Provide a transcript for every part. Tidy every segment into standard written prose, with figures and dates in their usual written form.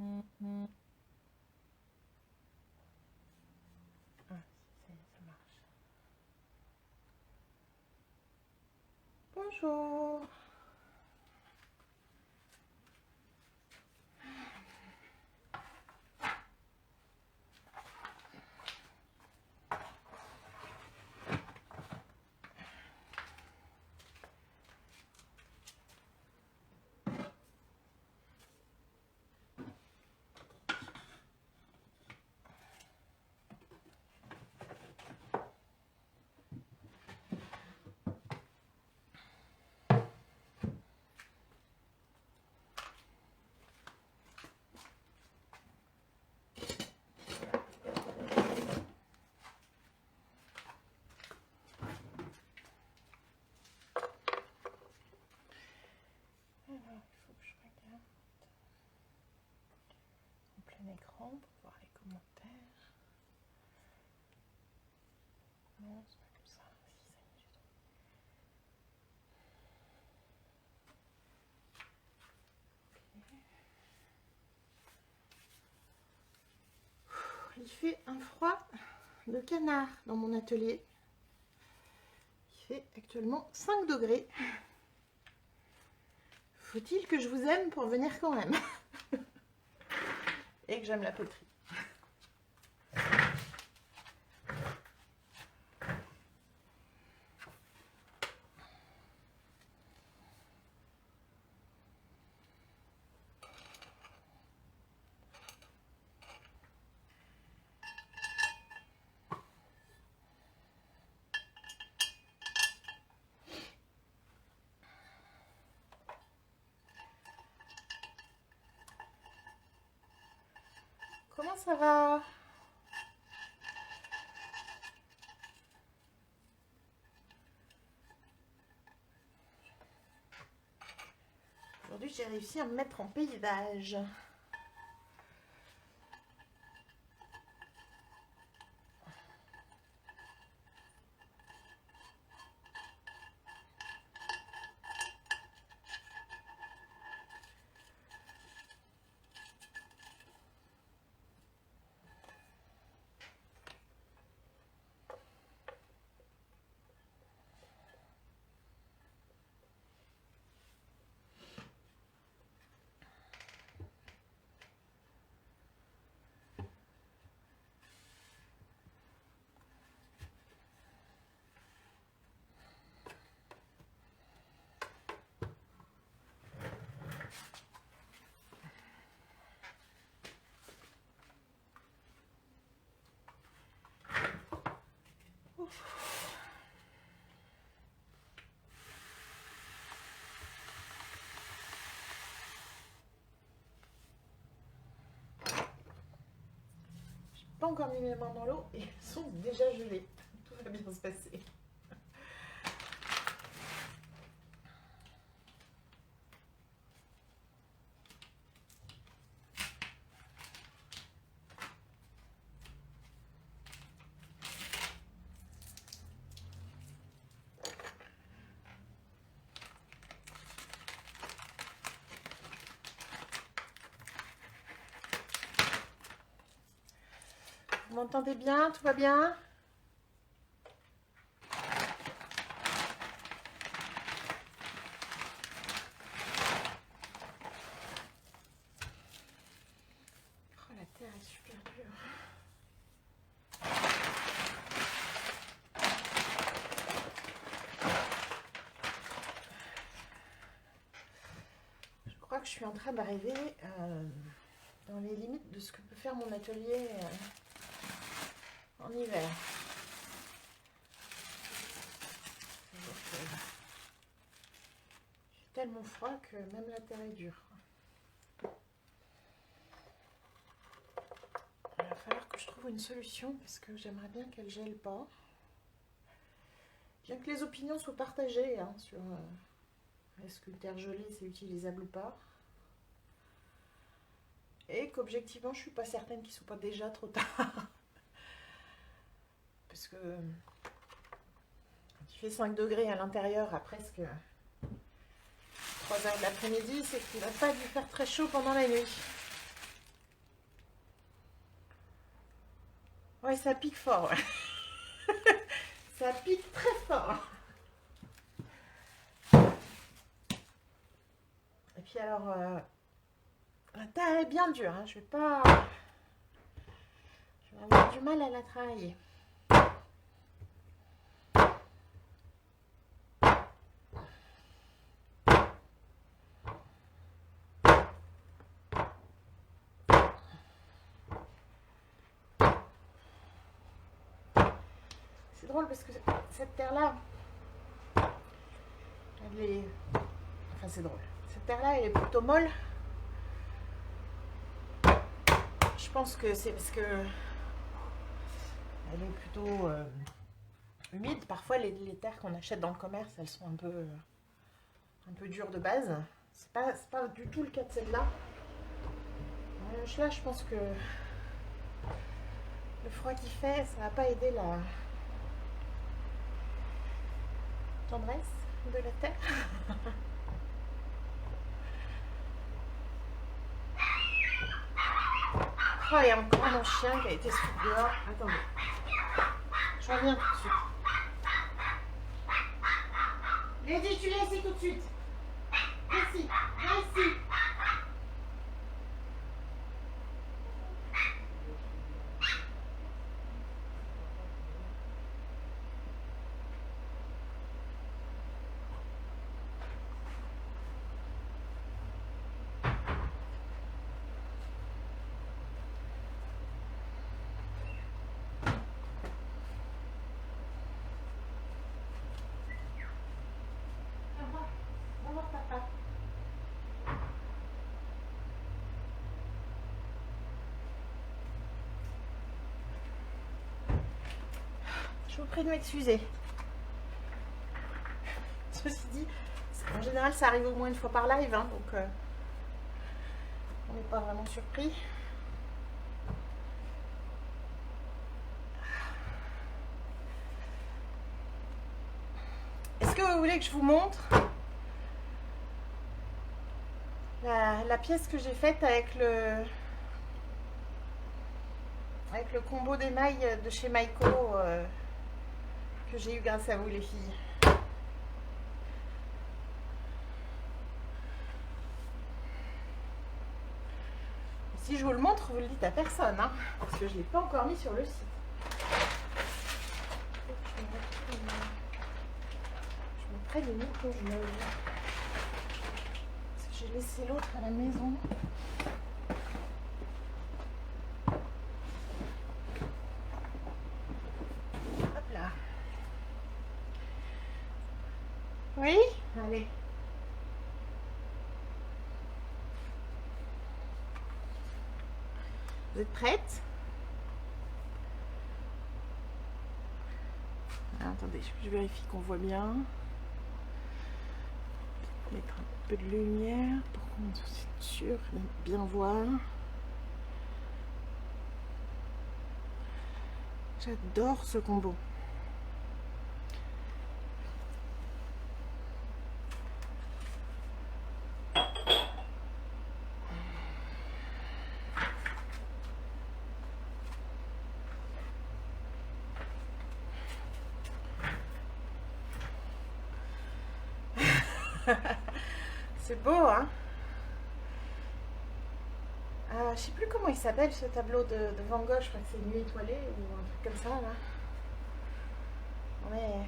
Ah, ça marche. Bonjour. Alors, il faut que je regarde en plein écran pour voir les commentaires. Non, c'est pas comme ça. Si, ça y est, j'ai trouvé. Il fait un froid de canard dans mon atelier. Il fait actuellement 5 degrés. Faut-il que je vous aime pour venir quand même? Et que j'aime la poterie. Comment ça va? Aujourd'hui, j'ai réussi à me mettre en paysage. Pas encore mis mes mains dans l'eau et elles sont déjà gelées. Tout va bien se passer. Vous m'entendez bien? Tout va bien? Oh, la terre est super dure. Je crois que je suis en train d'arriver dans les limites de ce que peut faire mon atelier en hiver. Il fait tellement froid que même la terre est dure. Il va falloir que je trouve une solution parce que j'aimerais bien qu'elle gèle pas. Bien que les opinions soient partagées hein, sur est-ce que le terre gelée c'est utilisable ou pas. Et qu'objectivement je suis pas certaine qu'il soit pas déjà trop tard. Parce que quand il fait 5 degrés à l'intérieur à presque 3 heures de l'après-midi, c'est qu'il va pas dû faire très chaud pendant la nuit. Ouais, ça pique fort. Ouais. Ça pique très fort. Et puis alors, la taille est bien dure. Hein. Je vais avoir du mal à la travailler. C'est drôle parce que cette terre-là, elle est... Enfin, c'est drôle. Cette terre-là, elle est plutôt molle. Je pense que c'est parce que elle est plutôt humide. Parfois, les terres qu'on achète dans le commerce, elles sont un peu dures de base. C'est pas du tout le cas de celle-là. Là, je pense que le froid qu'il fait, ça va pas aider la tendresse de la terre. Oh, il y a encore mon chien qui a été sous dehors. Attendez. Je reviens tout de suite. Lady, tu l'as ici tout de suite. Ici, ici. Au revoir, papa. Je vous prie de m'excuser. Ceci dit, en général, ça arrive au moins une fois par live, hein, donc on n'est pas vraiment surpris. Est-ce que vous voulez que je vous montre la pièce que j'ai faite avec le combo d'émail de chez Maiko que j'ai eu grâce à vous les filles? Si je vous le montre, vous le dites à personne, hein, parce que je ne l'ai pas encore mis sur le site. Je me prenne le micro, je me... Parce que j'ai laissé l'autre à la maison. Hop là. Oui? Allez. Vous êtes prête? Attendez, je vérifie qu'on voit bien. Mettre un peu de lumière pour qu'on soit sûr de bien voir. J'adore ce combo. C'est beau, hein? Je sais plus comment il s'appelle ce tableau de Van Gogh, je crois que c'est Nuit étoilée ou un truc comme ça là. Ouais.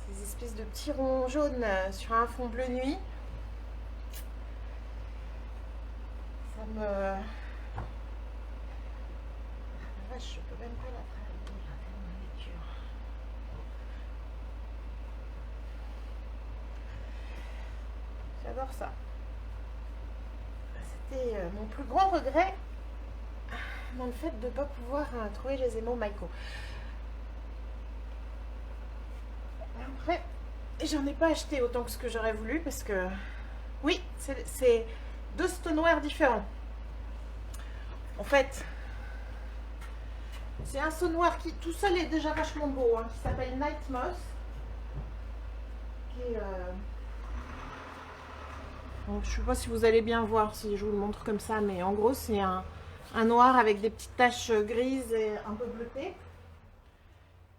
Ces espèces de petits ronds jaunes sur un fond bleu nuit. Ça me... Ah, la vache, je peux même pas la travailler là, tellement elle est dure. J'adore ça. C'était mon plus grand regret dans le fait de ne pas pouvoir trouver les émaux Maiko. Après, j'en ai pas acheté autant que ce que j'aurais voulu parce que oui, c'est deux stoneware différents. En fait, c'est un stoneware qui tout seul est déjà vachement beau, hein, qui s'appelle Night Moss. Qui est, je sais pas si vous allez bien voir si je vous le montre comme ça, mais en gros c'est un un noir avec des petites taches grises et un peu bleutées.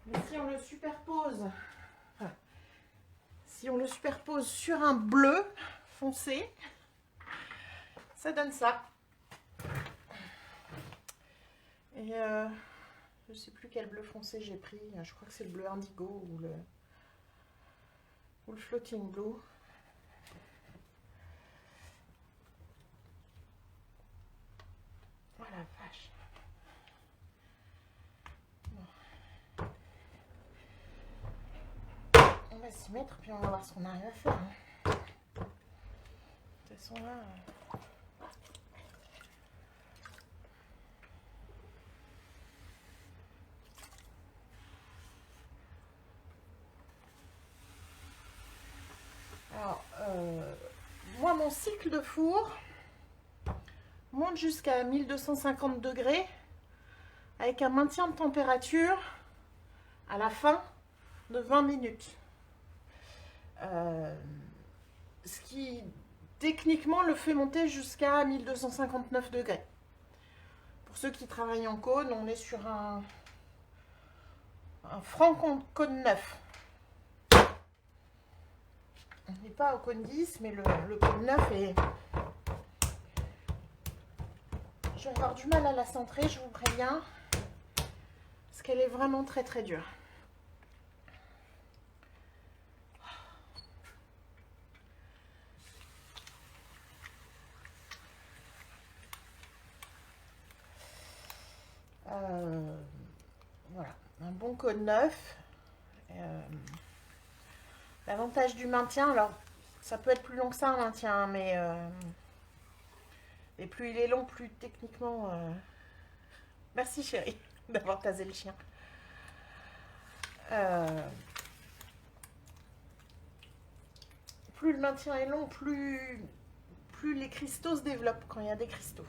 Mais si on le superpose, enfin, si on le superpose sur un bleu foncé, ça donne ça. Et je sais plus quel bleu foncé j'ai pris. Je crois que c'est le bleu indigo ou le floating blue. Oh la vache. Bon. On va s'y mettre puis on va voir ce qu'on arrive à faire. De toute façon là... Alors, moi mon cycle de four monte jusqu'à 1250 degrés avec un maintien de température à la fin de 20 minutes. Ce qui techniquement le fait monter jusqu'à 1259 degrés. Pour ceux qui travaillent en cône, on est sur un franc cône 9. On n'est pas au cône 10, mais le cône 9 est... Je vais avoir du mal à la centrer, je vous préviens, parce qu'elle est vraiment très très dure. Voilà, un bon cône 9. L'avantage du maintien, alors ça peut être plus long que ça un maintien, mais et plus il est long, plus techniquement... Merci chérie d'avoir tasé le chien. Plus le maintien est long, plus les cristaux se développent quand il y a des cristaux.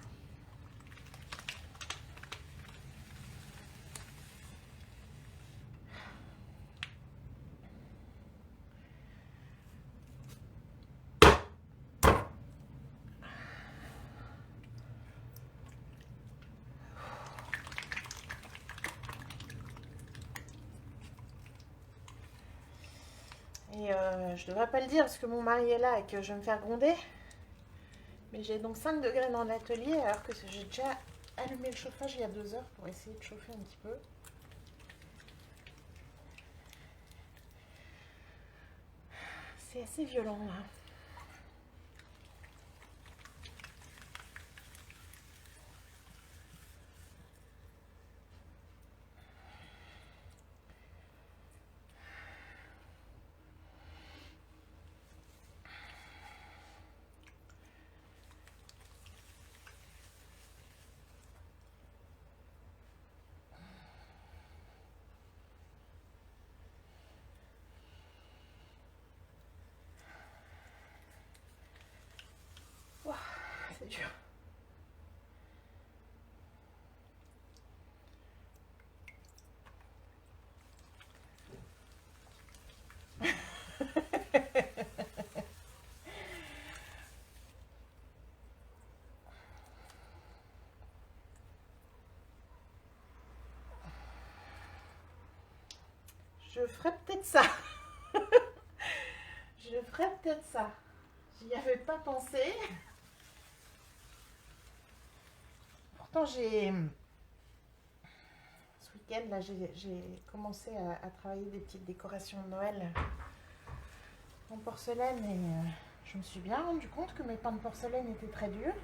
Et je devrais pas le dire parce que mon mari est là et que je vais me faire gronder. Mais j'ai donc 5 degrés dans l'atelier alors que j'ai déjà allumé le chauffage il y a 2 heures pour essayer de chauffer un petit peu. C'est assez violent là. Wow, c'est dur. Je ferais peut-être ça. Je ferais peut-être ça. J'y avais pas pensé. Pourtant, ce week-end, là, j'ai commencé à travailler des petites décorations de Noël en porcelaine et je me suis bien rendu compte que mes pains de porcelaine étaient très durs.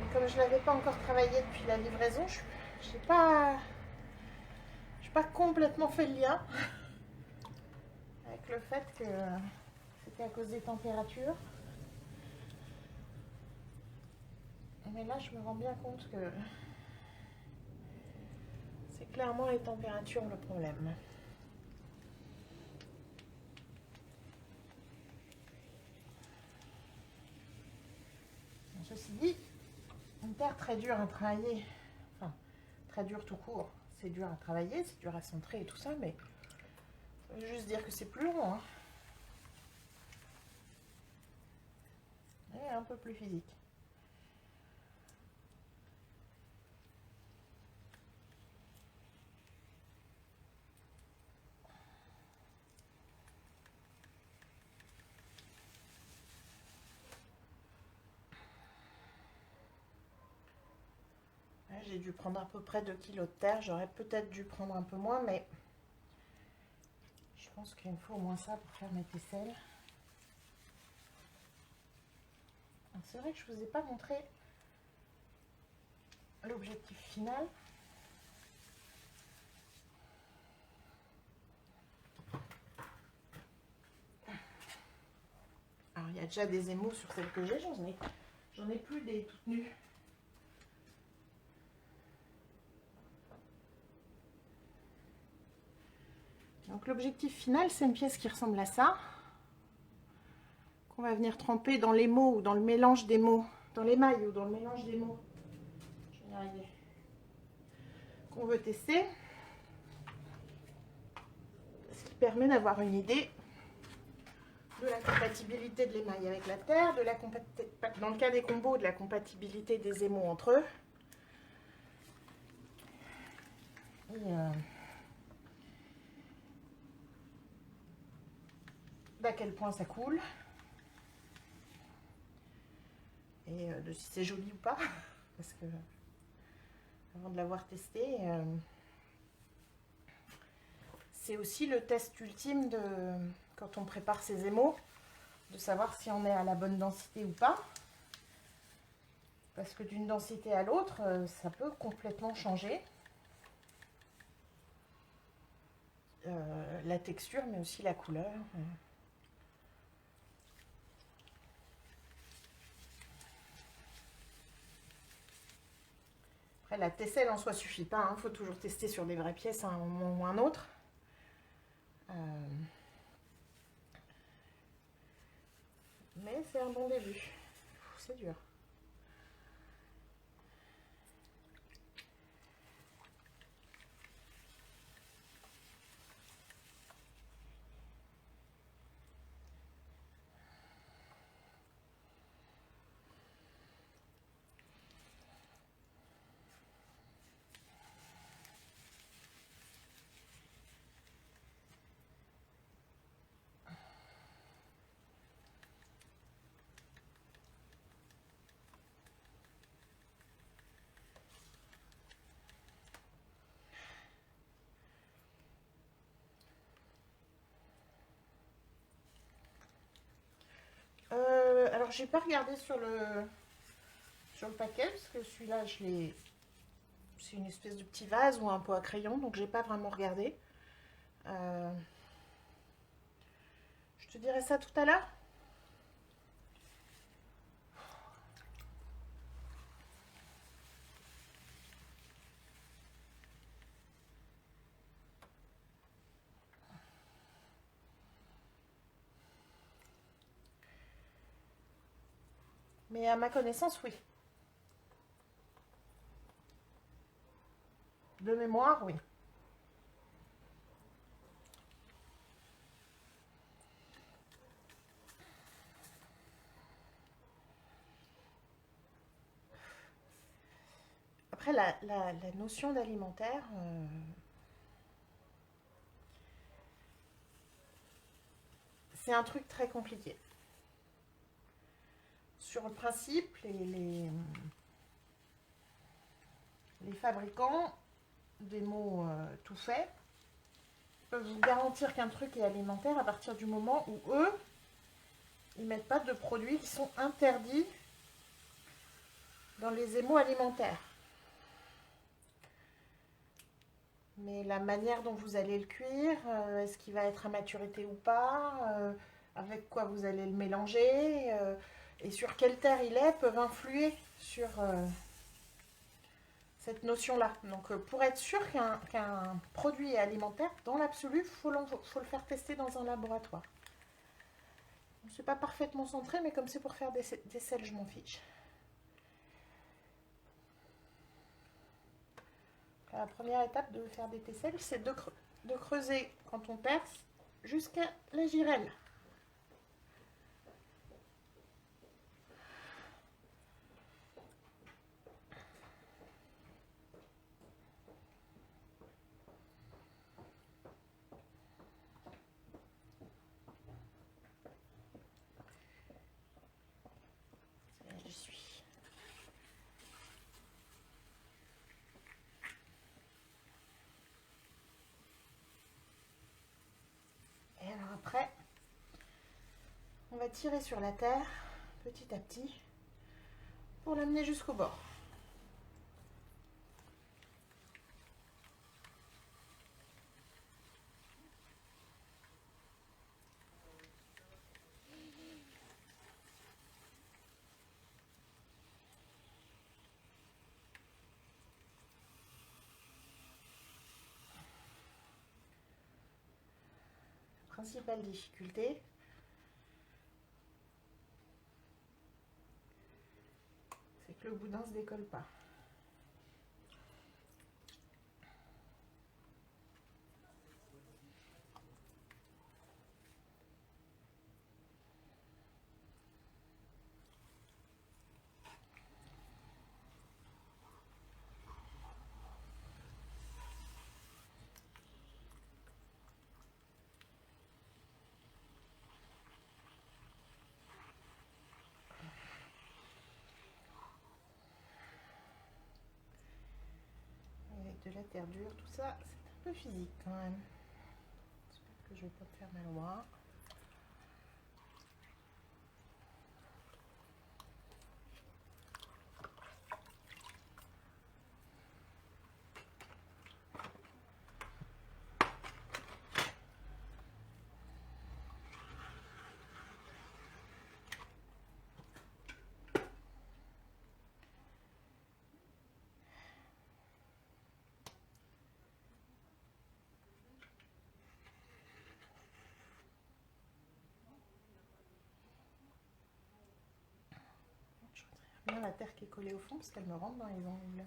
Et comme je ne l'avais pas encore travaillé depuis la livraison, je n'ai pas complètement fait le lien avec le fait que c'était à cause des températures. Mais là, je me rends bien compte que c'est clairement les températures le problème. Ceci dit, une terre très dure à travailler, enfin, très dure tout court, c'est dur à travailler, c'est dur à centrer et tout ça, mais ça veut juste dire que c'est plus long. Hein. un peu plus physique. J'ai dû prendre à peu près 2 kg de terre. J'aurais peut-être dû prendre un peu moins, mais je pense qu'il me faut au moins ça pour faire mes tesselles. C'est vrai que je ne vous ai pas montré l'objectif final. Alors, il y a déjà des émaux sur celles que j'ai. J'en ai plus des toutes nues. Donc l'objectif final, c'est une pièce qui ressemble à ça, qu'on va venir tremper dans l'émaux ou dans le mélange d'émaux, dans l'émail ou dans le mélange d'émaux. Je vais y arriver. Qu'on veut tester. Ce qui permet d'avoir une idée de la compatibilité de l'émail avec la terre, dans le cas des combos, de la compatibilité des émaux entre eux. Et d'à quel point ça coule. Et de si c'est joli ou pas. Parce que avant de l'avoir testé, c'est aussi le test ultime de quand on prépare ses émaux, de savoir si on est à la bonne densité ou pas. Parce que d'une densité à l'autre, ça peut complètement changer la texture, mais aussi la couleur. Après, la tesselle en soi suffit pas. Il faut toujours tester sur des vraies pièces à un moment ou un autre. Mais c'est un bon début. C'est dur. Alors, j'ai pas regardé sur le paquet, parce que celui-là, c'est une espèce de petit vase ou un pot à crayon, donc j'ai pas vraiment regardé. Je te dirai ça tout à l'heure. Mais à ma connaissance, oui. De mémoire, oui. Après, la notion d'alimentaire, c'est un truc très compliqué. Sur le principe, les fabricants des mots tout faits peuvent vous garantir qu'un truc est alimentaire à partir du moment où eux, ils mettent pas de produits qui sont interdits dans les émaux alimentaires. Mais la manière dont vous allez le cuire, est-ce qu'il va être à maturité ou pas, avec quoi vous allez le mélanger, et sur quelle terre il est, peuvent influer sur cette notion-là. Donc pour être sûr qu'un produit est alimentaire, dans l'absolu, faut le faire tester dans un laboratoire. C'est pas parfaitement centré, mais comme c'est pour faire des selles, je m'en fiche. La première étape de faire des tesselles, c'est de creuser quand on perce jusqu'à la girelle. va tirer sur la terre petit à petit pour l'amener jusqu'au bord. Principale difficulté, c'est que le boudin ne se décolle pas. Avec de la terre dure, tout ça, c'est un peu physique quand même. J'espère que je vais pas me faire mal au bras. Bien la terre qui est collée au fond parce qu'elle me rentre dans les ongles.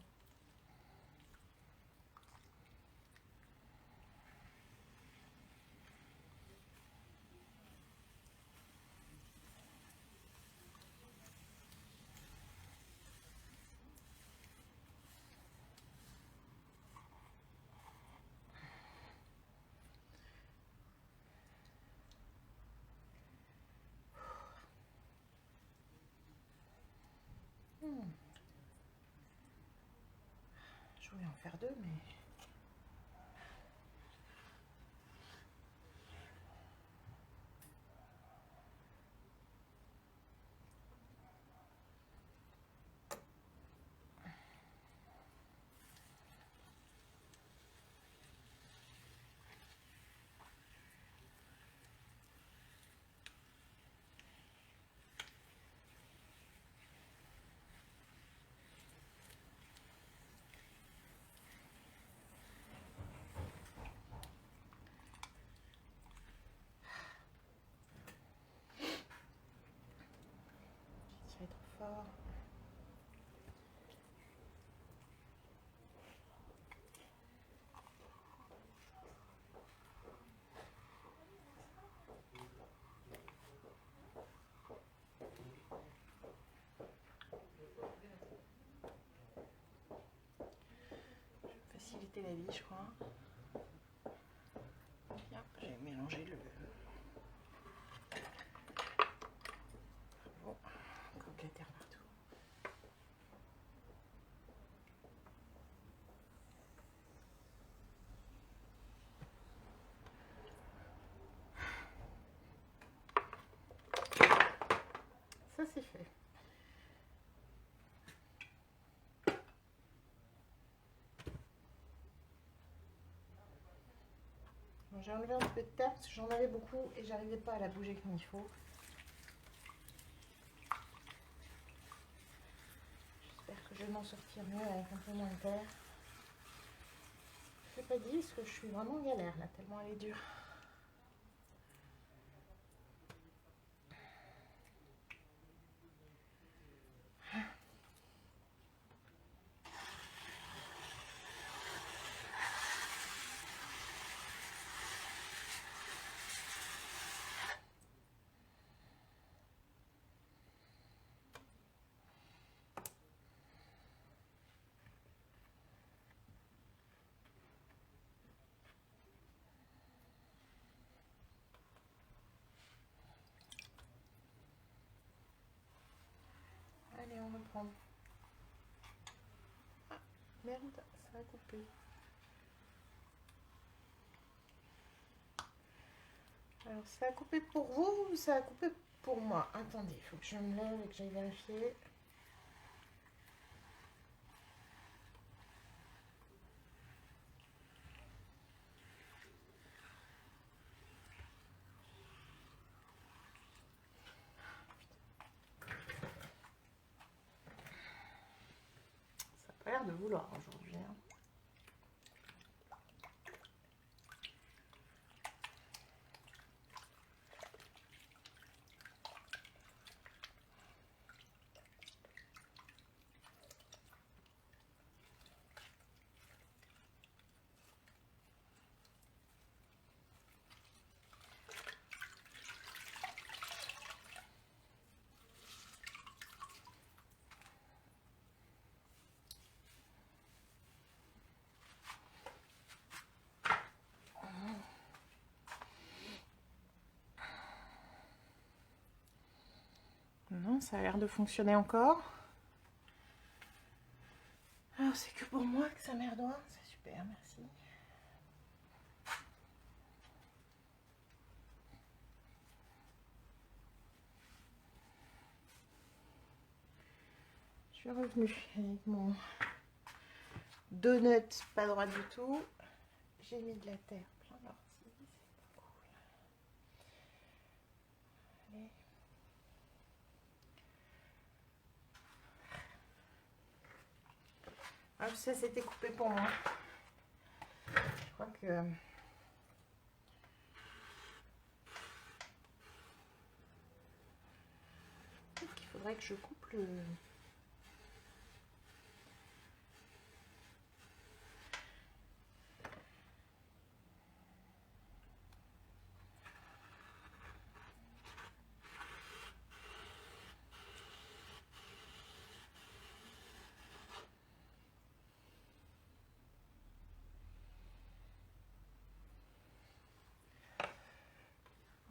Je voulais en faire deux, mais... J'ai tiré trop fort. Faciliter la vie, je crois. Bien, j'ai mélangé le... Bon, encore de la terre partout. Ça, c'est fait. Bon, j'ai enlevé un peu de terre parce que j'en avais beaucoup et j'arrivais pas à la bouger comme il faut. J'espère que je vais m'en sortir mieux avec un peu moins de terre. Je ne sais pas dit parce que je suis vraiment en galère là, tellement elle est dure. Allez, on reprend. Ah, merde, ça a coupé. Alors, ça a coupé pour vous ou ça a coupé pour moi? Attendez, il faut que je me lève et que j'aille vérifier. Ça n'a pas l'air de vouloir aujourd'hui, hein. Non, ça a l'air de fonctionner encore. Alors, c'est que pour moi que ça merdoie. C'est super, merci. Je suis revenue avec mon donut pas droit du tout. J'ai mis de la terre plein l'ortie, c'est pas cool. Allez. Ah, ça c'était coupé pour moi. Je crois que peut-être qu'il faudrait que je coupe le.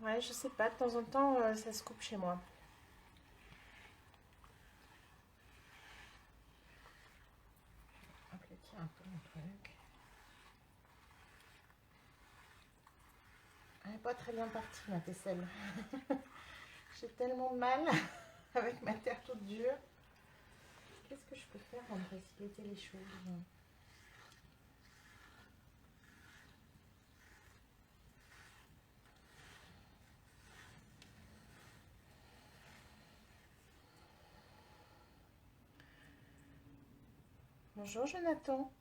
Ouais, je sais pas, de temps en temps ça se coupe chez moi. Aplatir un peu mon truc. Elle n'est pas très bien partie ma tesselle. J'ai tellement de mal avec ma terre toute dure. Qu'est-ce que je peux faire pour me faciliter les choses? Bonjour Jonathan.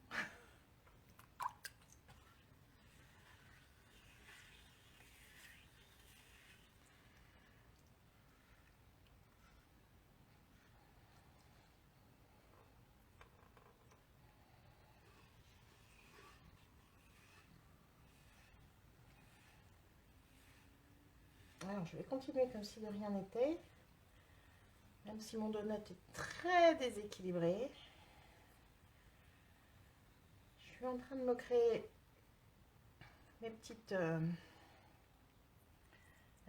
Alors je vais continuer comme si de rien n'était. Même si mon donut est très déséquilibré. Je suis en train de me créer mes petites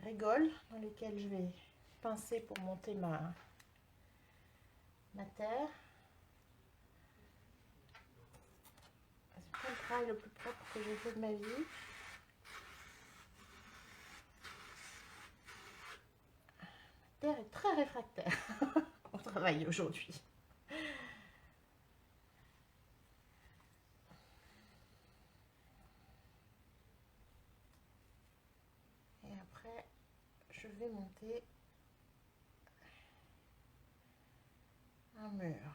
rigoles dans lesquelles je vais pincer pour monter ma terre. C'est pas le travail le plus propre que j'ai fait de ma vie. La terre est très réfractaire au travail aujourd'hui. Et après, je vais monter un mur.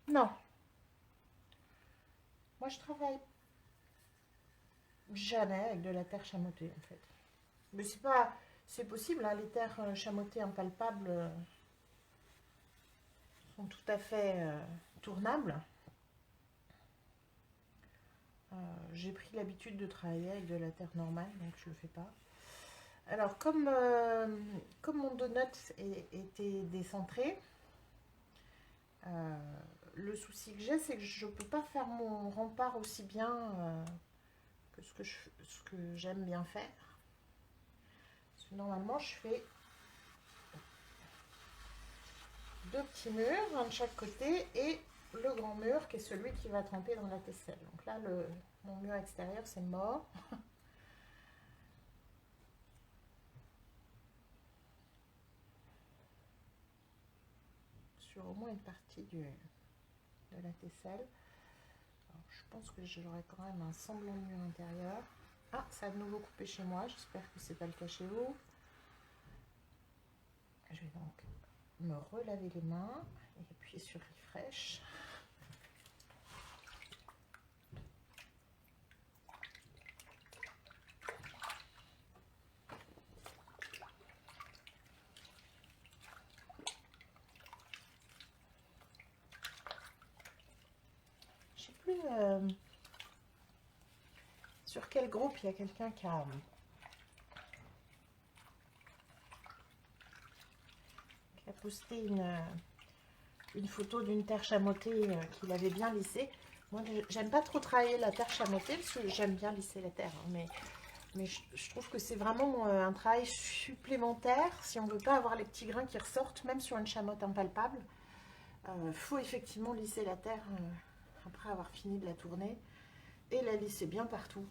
Non. Moi, je travaille jamais avec de la terre chamottée, en fait. Mais c'est pas... C'est possible, hein, les terres chamottées impalpables sont tout à fait tournables. J'ai pris l'habitude de travailler avec de la terre normale, donc je le fais pas. Alors, comme mon donut était décentré, le souci que j'ai, c'est que je ne peux pas faire mon rempart aussi bien que ce que j'aime bien faire. Parce que normalement, je fais deux petits murs, un de chaque côté, et le grand mur qui est celui qui va tremper dans la tesselle. Donc là, mon mur extérieur, c'est mort. Sur au moins une partie de la tesselle. Alors, je pense que j'aurai quand même un semblant de mur intérieur. Ah, ça a de nouveau coupé chez moi. J'espère que c'est pas le cas chez vous. Je vais donc me relaver les mains et appuyer sur Refresh. Je sais plus sur quel groupe il y a quelqu'un qui a posté une photo d'une terre chamottée qu'il avait bien lissée. Moi, j'aime pas trop travailler la terre chamottée parce que j'aime bien lisser la terre, hein, mais je trouve que c'est vraiment un travail supplémentaire si on veut pas avoir les petits grains qui ressortent, même sur une chamotte impalpable. Faut effectivement lisser la terre après avoir fini de la tourner et la lisser bien partout.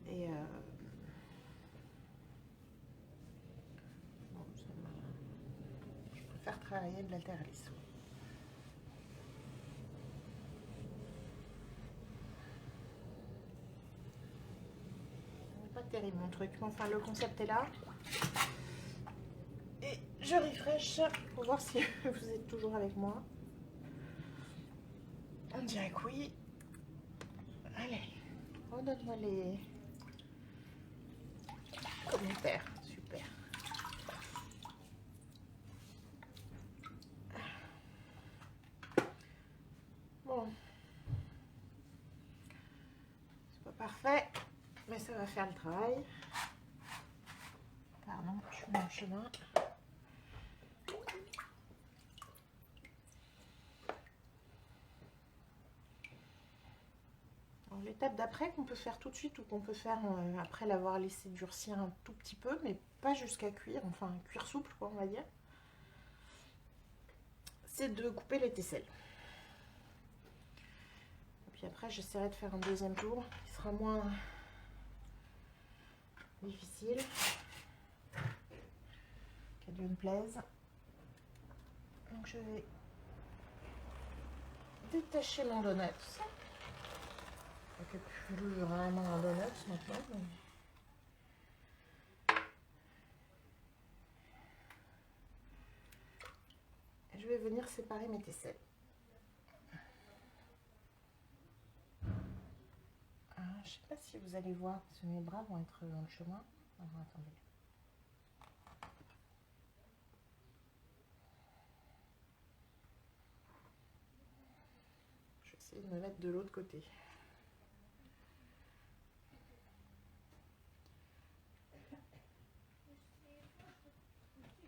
Et bon, je préfère travailler de la terre lisse. Pas terrible mon truc, mais enfin le concept est là. Et je refresh pour voir si vous êtes toujours avec moi. On dirait que oui. Allez, redonne-moi les commentaires. Super. Bon. C'est pas parfait, mais ça va faire le travail. Pardon, je suis dans le chemin. L'étape d'après qu'on peut faire tout de suite ou qu'on peut faire après l'avoir laissé durcir un tout petit peu, mais pas jusqu'à cuire, enfin cuire souple quoi on va dire, c'est de couper les tesselles. Et puis après j'essaierai de faire un deuxième tour qui sera moins difficile, qu'à Dieu me plaise. Donc je vais détacher mon donut. Donc plus vraiment un donut maintenant. Je vais venir séparer mes tesselles. Je ne sais pas si vous allez voir, parce que mes bras vont être dans le chemin. Alors attendez. Je vais essayer de me mettre de l'autre côté.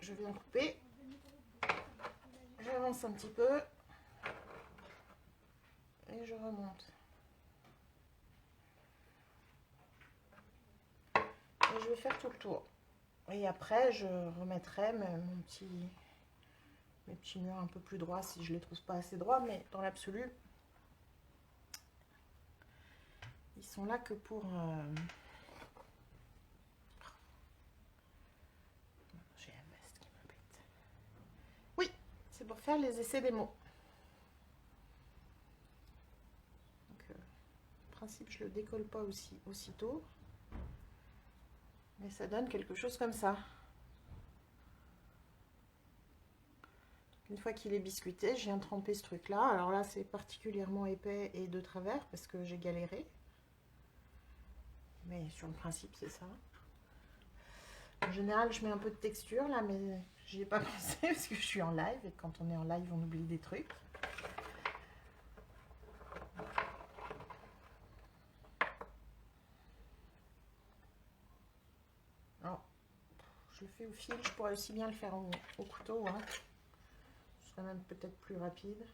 Je viens couper. J'avance un petit peu. Et je remonte. Et je vais faire tout le tour. Et après, je remettrai mes petits murs un peu plus droits si je ne les trouve pas assez droits. Mais dans l'absolu, ils sont là que pour... J'ai un veste qui m'embête. Oui, c'est pour faire les essais des mots. Donc, en principe, je ne le décolle pas aussitôt. Mais ça donne quelque chose comme ça. Une fois qu'il est biscuité, je viens tremper ce truc-là. Alors là, c'est particulièrement épais et de travers parce que j'ai galéré. Mais sur le principe, c'est ça. En général, je mets un peu de texture là, mais j'y ai pas pensé parce que je suis en live. Et quand on est en live, on oublie des trucs. Alors, je le fais au fil. Je pourrais aussi bien le faire au couteau. Hein. Ce serait même peut-être plus rapide.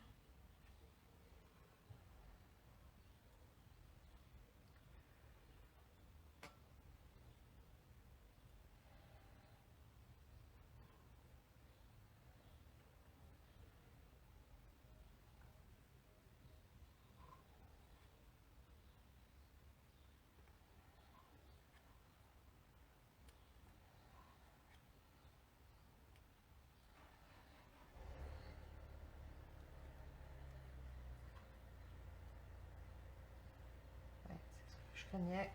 craignais.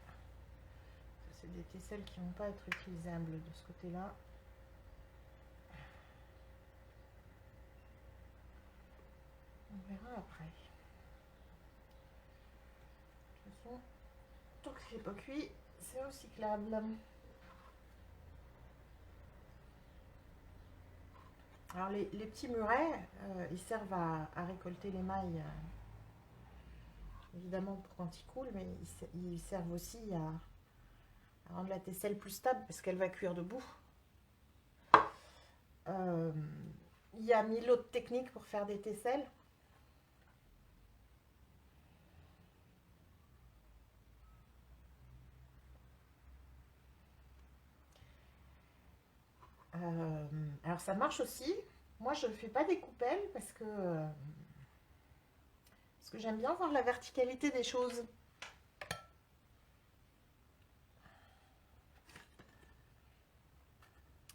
C'est des tesselles qui vont pas être utilisables de ce côté-là. On verra après. De toute façon, tant que c'est pas cuit, c'est recyclable. Alors les petits murets, ils servent à récolter les mailles, évidemment pour quand ils coulent, mais ils servent aussi à rendre la tesselle plus stable parce qu'elle va cuire debout. Il y a 1000 autres techniques pour faire des tesselles. Alors ça marche aussi. Moi je ne fais pas des coupelles parce que j'aime bien voir la verticalité des choses.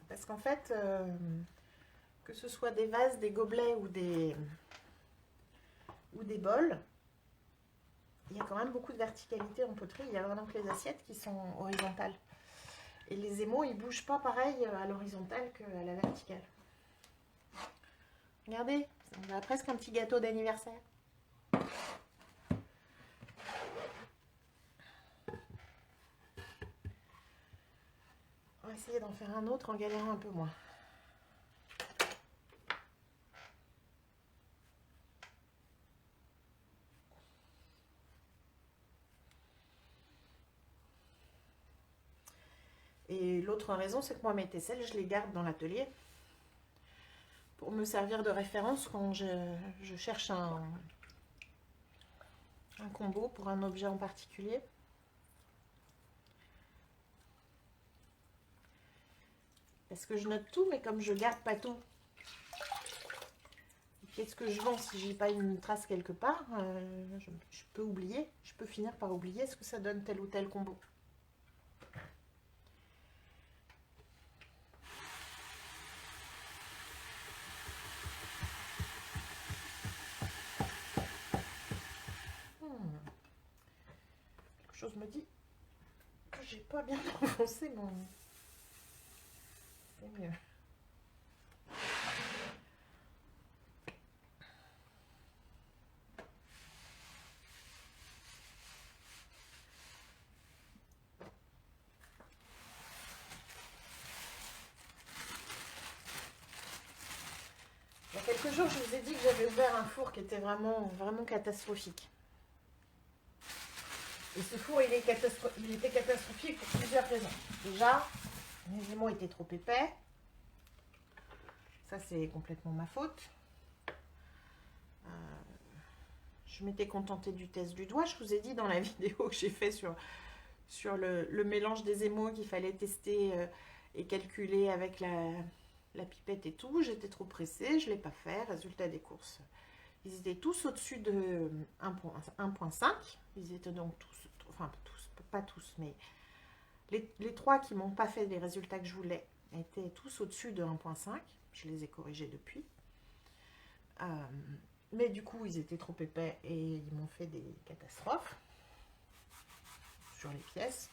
Parce qu'en fait, que ce soit des vases, des gobelets ou des bols, il y a quand même beaucoup de verticalité en poterie. Il y a vraiment que les assiettes qui sont horizontales. Et les émaux, ils ne bougent pas pareil à l'horizontale qu'à la verticale. Regardez, on a presque un petit gâteau d'anniversaire. On va essayer d'en faire un autre en galérant un peu moins. Et l'autre raison, c'est que moi, mes tesselles, je les garde dans l'atelier pour me servir de référence quand je cherche un combo pour un objet en particulier. Parce que je note tout, mais comme je garde pas tout, qu'est-ce que je vends si j'ai pas une trace quelque part, je peux oublier, je peux finir par oublier ce que ça donne tel ou tel combo. Quelque chose me dit que j'ai pas bien enfoncé mon... C'est mieux. Il y a quelques jours, je vous ai dit que j'avais ouvert un four qui était vraiment catastrophique. Et ce four, il était catastrophique pour plusieurs raisons. Déjà, les émaux étaient trop épais. Ça, c'est complètement ma faute. Je m'étais contentée du test du doigt. Je vous ai dit dans la vidéo que j'ai fait sur le mélange des émaux qu'il fallait tester et calculer avec la pipette et tout. J'étais trop pressée, je ne l'ai pas fait. Résultat des courses, ils étaient tous au-dessus de 1.5. Ils étaient donc tous, enfin tous, pas tous, mais les trois qui m'ont pas fait les résultats que je voulais étaient tous au-dessus de 1.5. Je les ai corrigés depuis. Mais du coup, ils étaient trop épais et ils m'ont fait des catastrophes sur les pièces.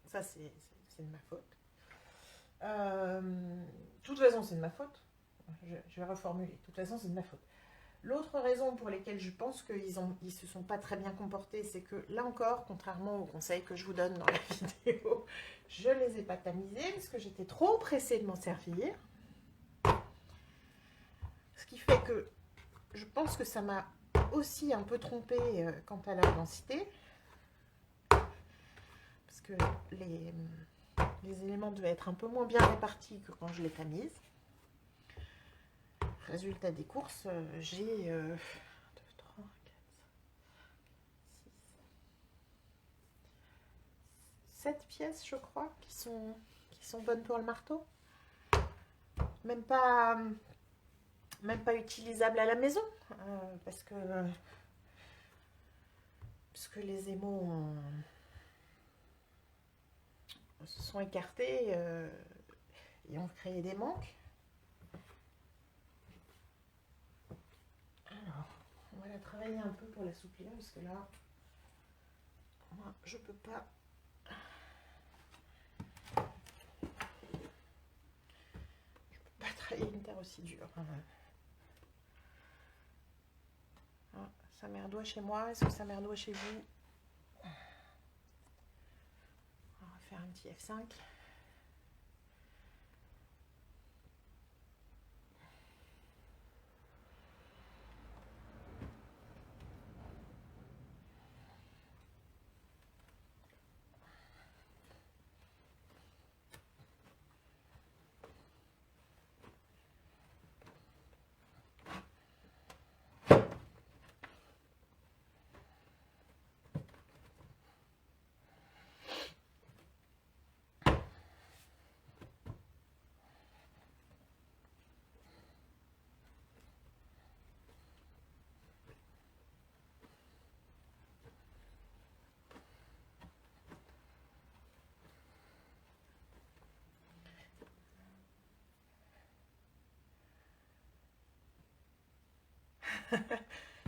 Ça, c'est de ma faute. De toute façon, c'est de ma faute. Je vais reformuler. De toute façon, c'est de ma faute. L'autre raison pour laquelle je pense qu'ils se sont pas très bien comportés, c'est que là encore, contrairement aux conseils que je vous donne dans la vidéo, je les ai pas tamisés parce que j'étais trop pressée de m'en servir. Ce qui fait que je pense que ça m'a aussi un peu trompée quant à la densité. Parce que les éléments devaient être un peu moins bien répartis que quand je les tamise. Résultat des courses, j'ai 2, 3, 4, 6, 7 pièces, je crois, qui sont bonnes pour le marteau. Même pas utilisables à la maison, parce que les émaux se sont écartés et ont créé des manques. Alors, va la travailler un peu pour l'assouplir parce que là, moi, je peux pas. Travailler une terre aussi dure. Ah, ça merdoie chez moi. Est-ce que ça merdoie chez vous? On va faire un petit F5.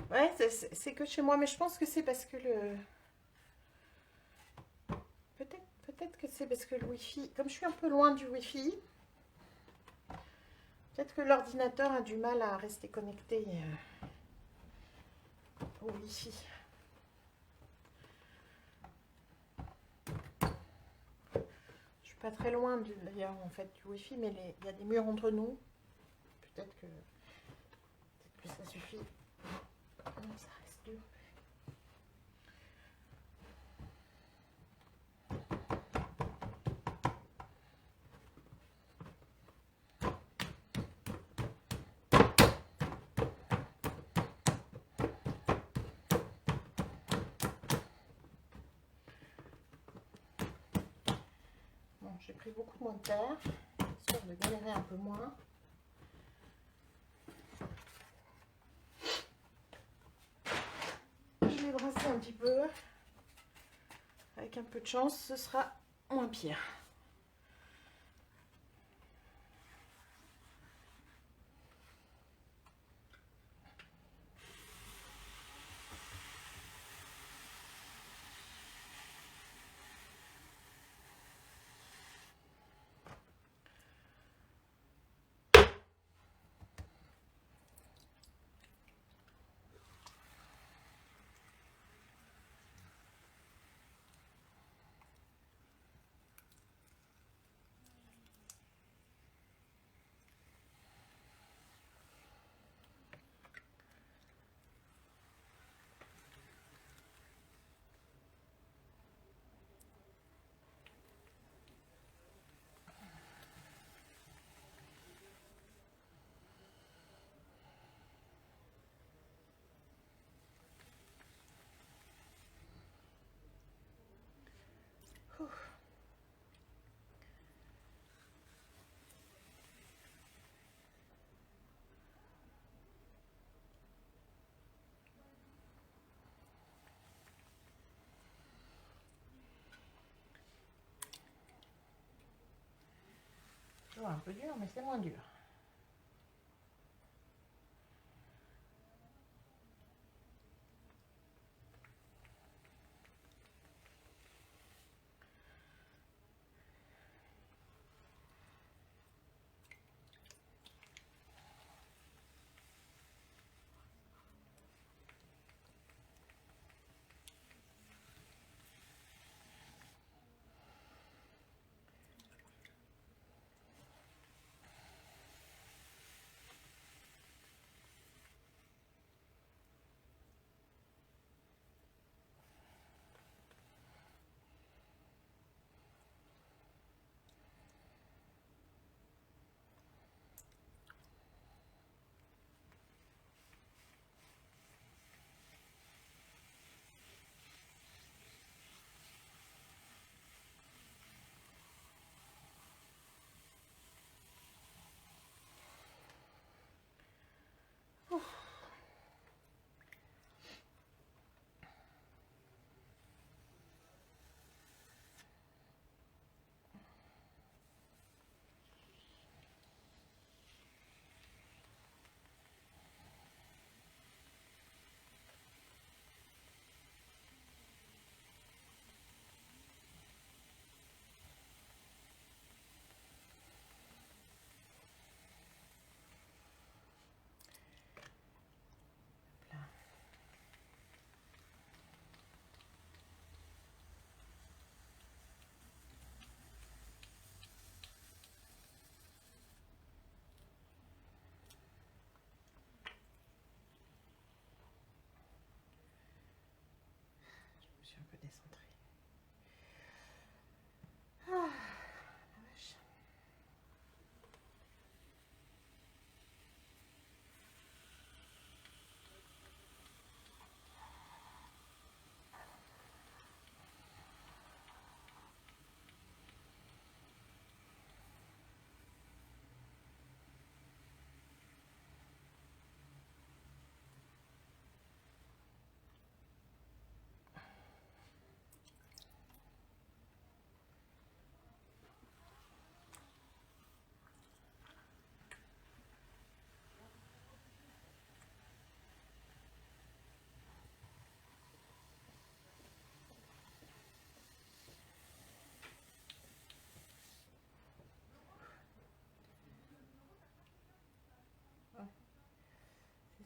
Ouais, c'est que chez moi, mais je pense que c'est parce que le... Peut-être que c'est parce que le Wi-Fi... Comme je suis un peu loin du Wi-Fi, peut-être que l'ordinateur a du mal à rester connecté au Wi-Fi. Je suis pas très loin d'ailleurs en fait du Wi-Fi, mais il y a des murs entre nous. Peut-être que ça suffit. Ça reste dur. Bon, j'ai pris beaucoup moins de terre, histoire de galérer un peu moins. Je vais brasser un petit peu. Avec un peu de chance, ce sera moins pire. Toujours un peu dur, mais c'est moins dur.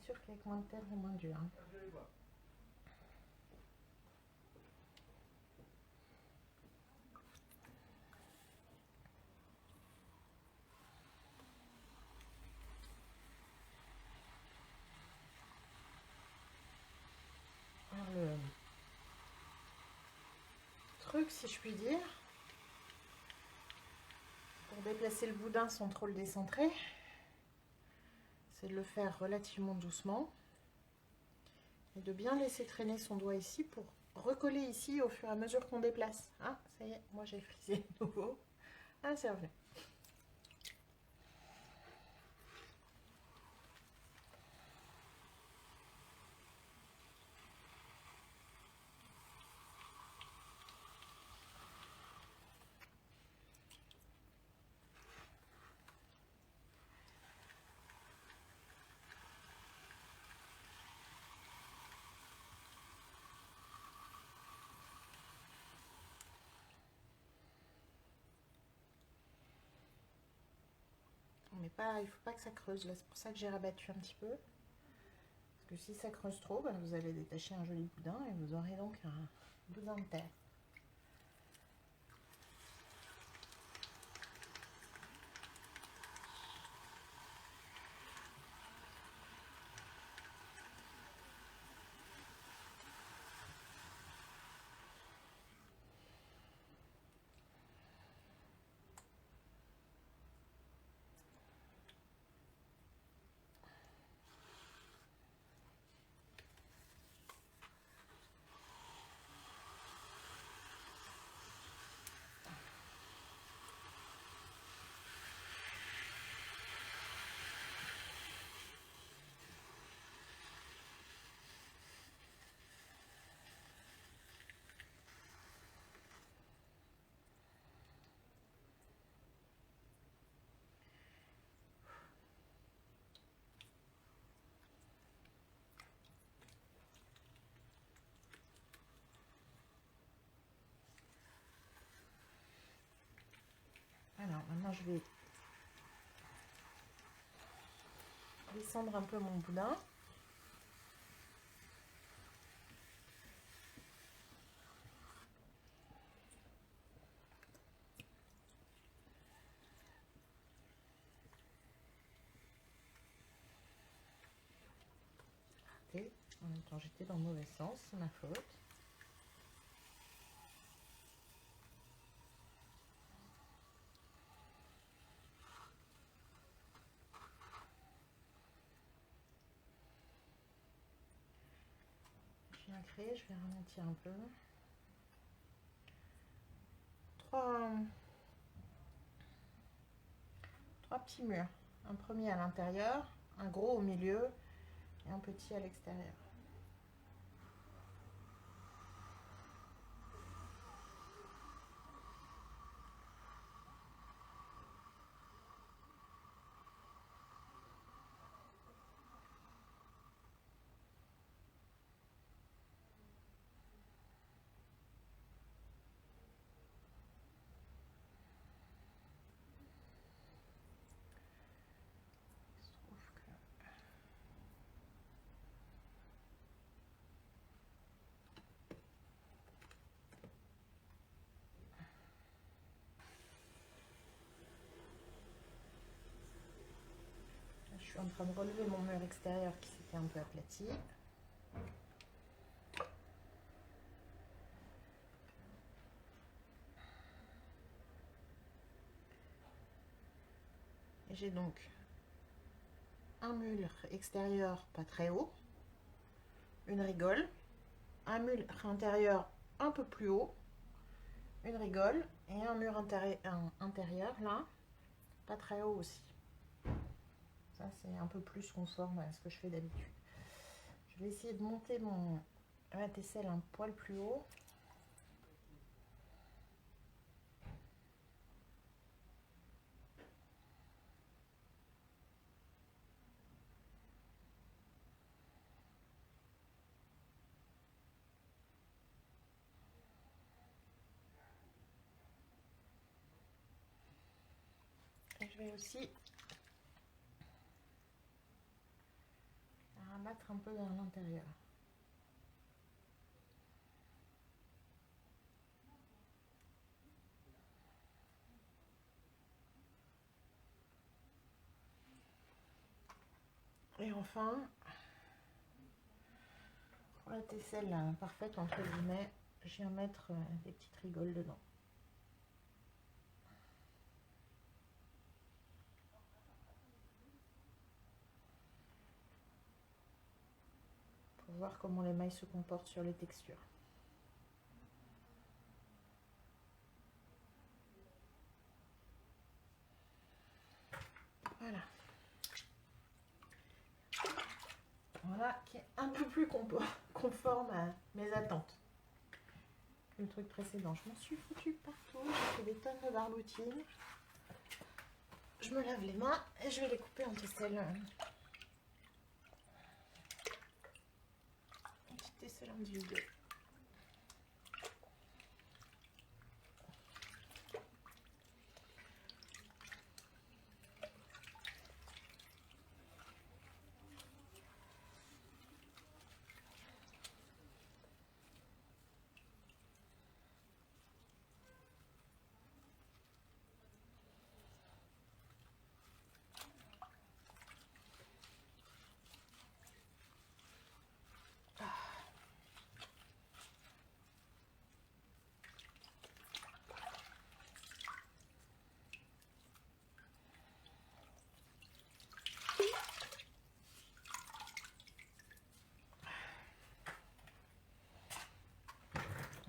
sûr qu'avec moins de terre, c'est moins dur. Hein. Alors, le truc, si je puis dire, pour déplacer le boudin sans trop le décentrer, c'est de le faire relativement doucement et de bien laisser traîner son doigt ici pour recoller ici au fur et à mesure qu'on déplace. Ah, ça y est, moi j'ai frisé de nouveau. Ah, c'est revenu. Mais pas, il ne faut pas que ça creuse, là c'est pour ça que j'ai rabattu un petit peu. Parce que si ça creuse trop, ben, vous allez détacher un joli boudin et vous aurez donc un boudin de terre. Alors maintenant je vais descendre un peu mon boudin. En même temps j'étais dans le mauvais sens, c'est ma faute. Je viens créer, je vais ralentir un peu. Trois petits murs. Un premier à l'intérieur, un gros au milieu et un petit à l'extérieur. Je suis en train de relever mon mur extérieur qui s'était un peu aplati. Et j'ai donc un mur extérieur pas très haut, une rigole, un mur intérieur un peu plus haut, une rigole et un mur intérieur là, pas très haut aussi. Ça c'est un peu plus conforme à ce que je fais d'habitude. Je vais essayer de monter mon tesselle un poil plus haut. Et je vais aussi rabattre un peu vers l'intérieur. Et enfin, pour la tesselle parfaite, entre guillemets, je viens mettre des petites rigoles dedans. Pour voir comment l'émail se comporte sur les textures. Voilà. Voilà, qui est un peu plus conforme à mes attentes que le truc précédent. Je m'en suis foutue partout, j'ai fait des tonnes de barboutines. Je me lave les mains et je vais les couper en tesselle. Une petite tesselle individuelle.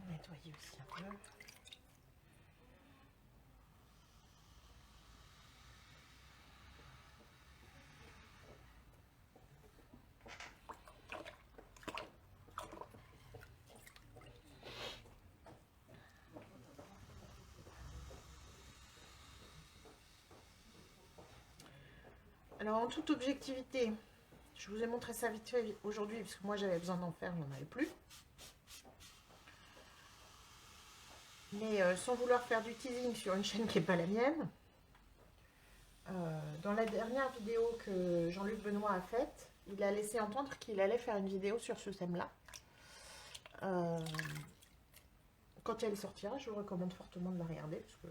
Nettoyer aussi un peu. Alors en toute objectivité, je vous ai montré ça vite fait aujourd'hui parce que moi j'avais besoin d'en faire, je n'en avais plus. Mais sans vouloir faire du teasing sur une chaîne qui n'est pas la mienne, dans la dernière vidéo que Jean-Luc Benoît a faite, il a laissé entendre qu'il allait faire une vidéo sur ce thème-là. Quand elle sortira, je vous recommande fortement de la regarder parce que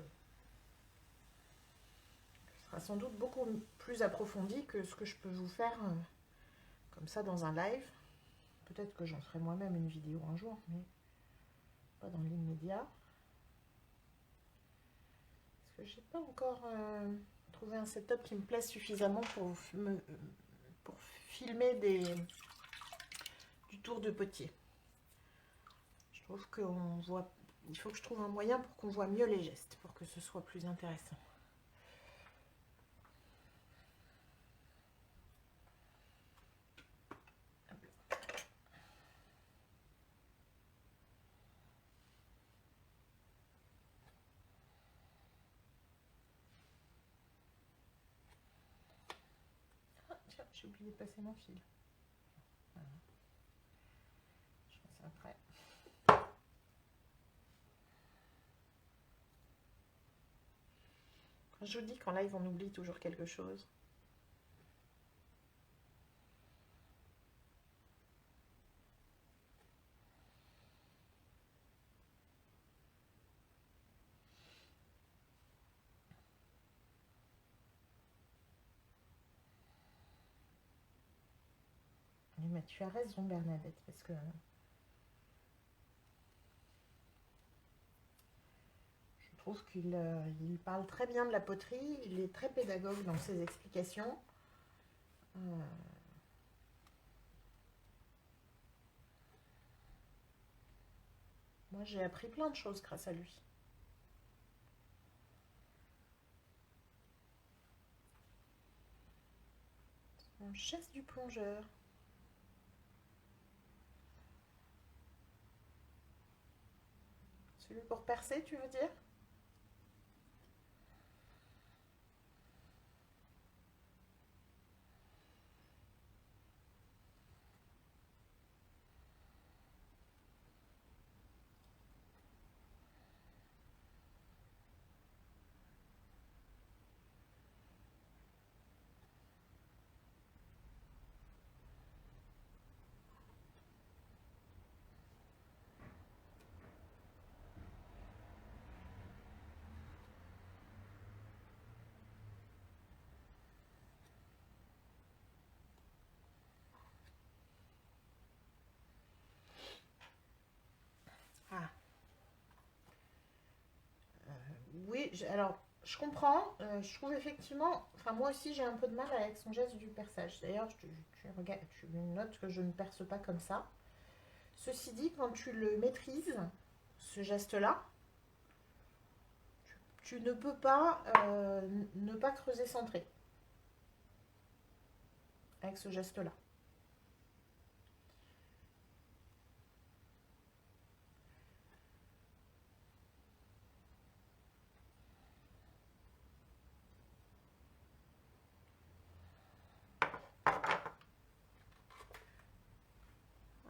ce sera sans doute beaucoup plus approfondi que ce que je peux vous faire comme ça dans un live. Peut-être que j'en ferai moi-même une vidéo un jour, mais pas dans l'immédiat. Parce que j'ai pas encore trouvé un setup qui me plaise suffisamment pour filmer du tour de potier. Je trouve qu'on voit. Il faut que je trouve un moyen pour qu'on voit mieux les gestes, pour que ce soit plus intéressant. J'ai oublié de passer mon fil. Voilà. Je fais ça après. Quand je vous dis qu'en live on oublie toujours quelque chose. Mais tu as raison Bernadette, parce que je trouve qu'il il parle très bien de la poterie, il est très pédagogue dans ses explications. Moi j'ai appris plein de choses grâce à lui. On chasse du plongeur. Celui pour percer, tu veux dire? Oui, alors je comprends. Je trouve effectivement, enfin moi aussi j'ai un peu de mal avec son geste du perçage. D'ailleurs, tu notes que je ne perce pas comme ça. Ceci dit, quand tu le maîtrises, ce geste-là, tu ne peux pas ne pas creuser centré avec ce geste-là.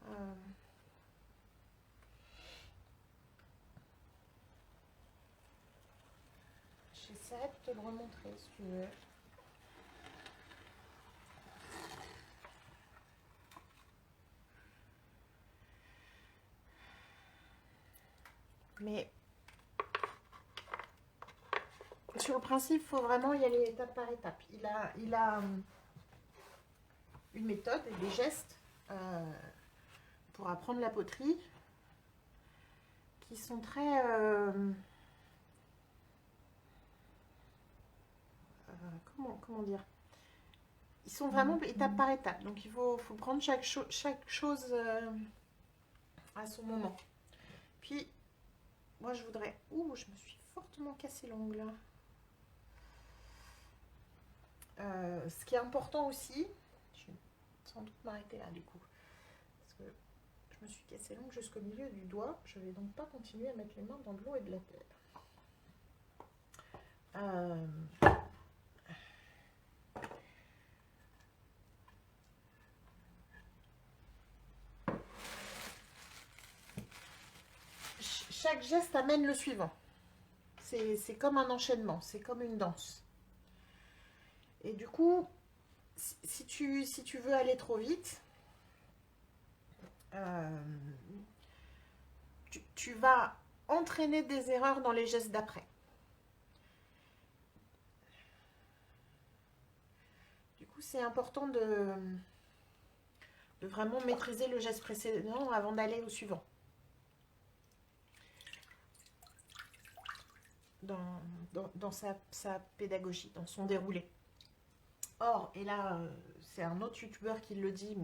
Euh, J'essaierai de te le remontrer si tu veux. Mais sur le principe, il faut vraiment y aller étape par étape. Il a une méthode et des gestes pour apprendre la poterie qui sont très... comment dire? Ils sont vraiment étape par étape. Donc il faut prendre chaque chose à son moment. Puis, moi je voudrais... Ouh, je me suis fortement cassé l'ongle. Ce qui est important aussi, je vais sans doute m'arrêter là du coup, parce que je me suis cassé l'ongle jusqu'au milieu du doigt. Je vais donc pas continuer à mettre les mains dans de l'eau et de la terre. Chaque geste amène le suivant. C'est comme un enchaînement, c'est comme une danse. Et du coup, si tu veux aller trop vite, tu vas entraîner des erreurs dans les gestes d'après. Du coup, c'est important de vraiment maîtriser le geste précédent avant d'aller au suivant. Dans sa pédagogie, dans son déroulé. Or, et là, c'est un autre youtubeur qui le dit,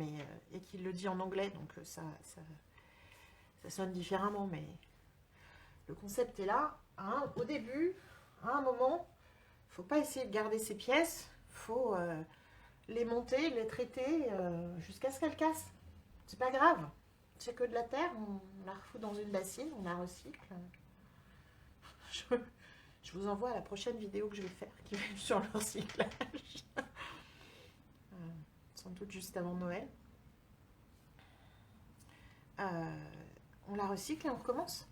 et qui le dit en anglais, donc ça sonne différemment, mais le concept est là. Hein, au début, à un moment, il ne faut pas essayer de garder ces pièces, il faut les monter, les traiter jusqu'à ce qu'elles cassent. C'est pas grave, c'est que de la terre, on la refout dans une bassine, on la recycle. Je vous envoie à la prochaine vidéo que je vais faire, qui va être sur le recyclage. Sans doute juste avant Noël. On la recycle et on recommence.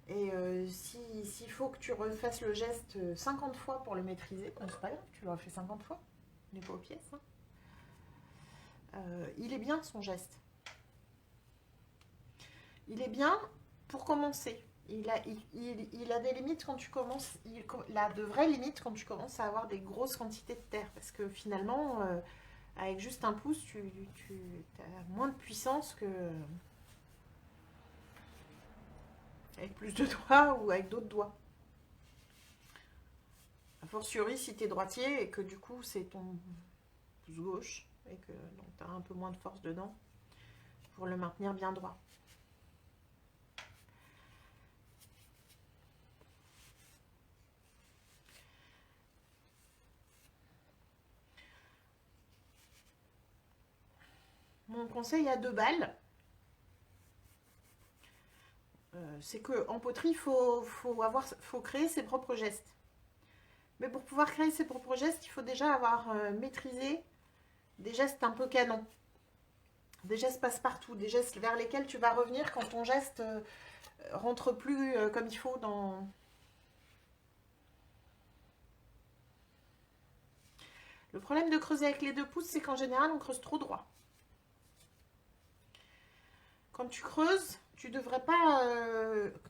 Et s'il faut que tu refasses le geste 50 fois pour le maîtriser, bon, c'est pas grave, tu le refais 50 fois. Il n'est pas aux pièces. Hein. Il est bien son geste. Il est bien pour commencer. Il a des limites quand tu commences. Il a de vraies limites quand tu commences à avoir des grosses quantités de terre. Parce que finalement, avec juste un pouce, tu as moins de puissance que avec plus de doigts ou avec d'autres doigts. A fortiori, si tu es droitier et que du coup, c'est ton pouce gauche et que tu as un peu moins de force dedans pour le maintenir bien droit. Mon conseil à 2 balles, c'est qu'en poterie, il faut créer ses propres gestes. Mais pour pouvoir créer ses propres gestes, il faut déjà avoir maîtrisé des gestes un peu canons. Des gestes passe-partout, des gestes vers lesquels tu vas revenir quand ton geste rentre plus comme il faut dans... Le problème de creuser avec les 2 pouces, c'est qu'en général, on creuse trop droit. Quand tu creuses, tu ne devrais pas